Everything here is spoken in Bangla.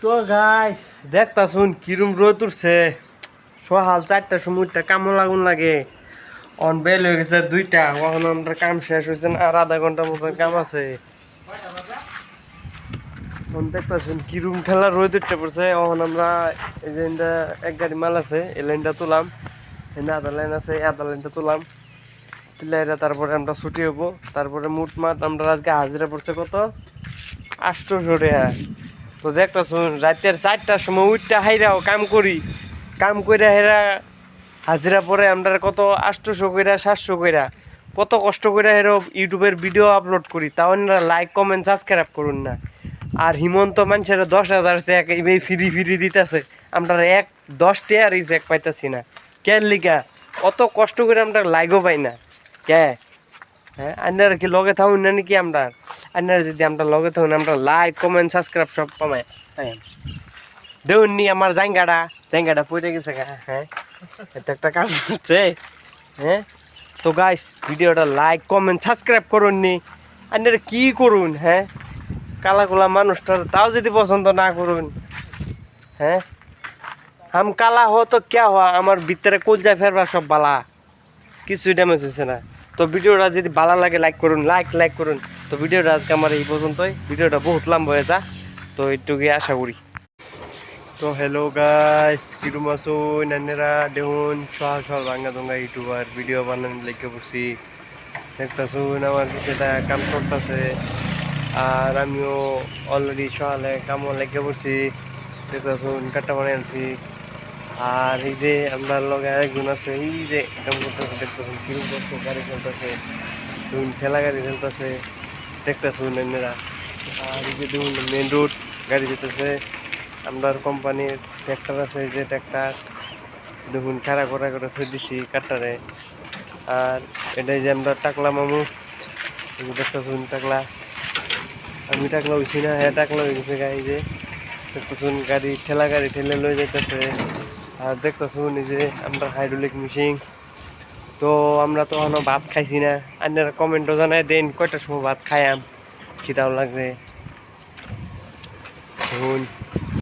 তো গাইস দেখতাছুন কিরম রোদ উঠছে সকাল 4টার সময়টা কামও লাগুন লাগে অন বেল হয়ে গেছে 2টা এখন আমরা কাম শেষ হয়েছে আর আধা ঘন্টার মতো কাম আছে এখন দেখতাছুন কিরম ঠেলা রোদ উঠতে পড়ছে এখন আমরা এই যে এক গাড়ি মাল আছে এই লাইনটা তুলাম এনে আধা লাইন আছে আধা লাইনটা তুলাম তুলে তারপরে আমরা ছুটি হবো তারপরে মুটমাট আমরা আজকে হাজিরা পড়ছে কত 800 টাকা তো দেখতেছুন রাতের 4টার সময় উঠটা হাইরাও কাম কইরা হেরা হাজিরা পরে আমরা কত 800 কইরা 700 কইরা কত কষ্ট কইরা হেরো ইউটিউবের ভিডিও আপলোড করি তাও না লাইক কমেন্ট সাবস্ক্রাইব করুন না আর হিমন্ত মানুষের 10,000 চেক এই ফ্রি দিতেছে আমরা 10 টাকার চেক পাইতাছি না কেন লিগা অত কষ্ট করে আমরা লাইকও পাই না কে হ্যাঁ আপনারা কি লগে থাকুন না নাকি আমরা আপনারা যদি আমরা লগে থাকুন আমরা লাইক কমেন্ট সাবস্ক্রাইব সব পাই হ্যাঁ দেখুন নি আমার জাঙ্গাটা পড়ে গেছে হ্যাঁ এটা একটা কাজ করছে হ্যাঁ তো গাইস ভিডিওটা লাইক কমেন্ট সাবস্ক্রাইব করুন নি আপনারা কি করুন হ্যাঁ কালা মানুষটার তাও যদি পছন্দ না করুন হ্যাঁ হাম কালা হো তো ক্যা হওয়া আমার ভিতরে কলজায় ফেরবা সব বালা কিছুই ড্যামেজ হয়েছে না তো ভিডিওটা যদি ভালো লাগে লাইক করুন তো ভিডিওটা আজকে আমার এই পর্যন্তই ভিডিওটা বহুত লম্বা হয়ে যা তো এইটুকুই আশা করি তো হ্যালো গাইস কিরম আছো নান্নেরা দেখুন সহজ ভাঙ্গা দঙ্গা ইউটিউবার ভিডিও বানানো লেগে পড়ছি দেখতেছুন আমার কিছুটা কাম করতেছে আর আমিও অলরেডি সকালে কামও লেগে পড়ছি দেখতেছুন কাটটা বানিয়ে আনছি আর এই যে আপনার লগে আরেকজন আছে এই যে কাম করতেছে দেখতেছুন কিরম করতে গাড়ি চলতেছে দেখুন ঠেলা গাড়ি চলতেছে দেখতেছুন এমনিরা আর এই যে দেখুন মেন রোড গাড়ি যেতেছে আপনার কোম্পানির ট্র্যাক্টর আছে যে ট্র্যাক্টর দেখুন খাড়া করে থই দিছি কাটটারে আর এটাই যে আমরা টাকলা মামু দেখতেছুন টাকলা আমি টাকলা হয়েছি না হ্যাঁ টাকলা হয়ে গেছে গাড়ি যে দেখতেছুন ঠেলা গাড়ি ঠেলে লয়ে যেতেছে আর দেখতেছুন এই যে আমরা হাইড্রোলিক মেশিন তো আমরা তো এখনো ভাত খাইছি না আপনারা কমেন্টও জানাই দেন কয়টার সময় ভাত খাইয়াম খিদাও লাগবে দেখুন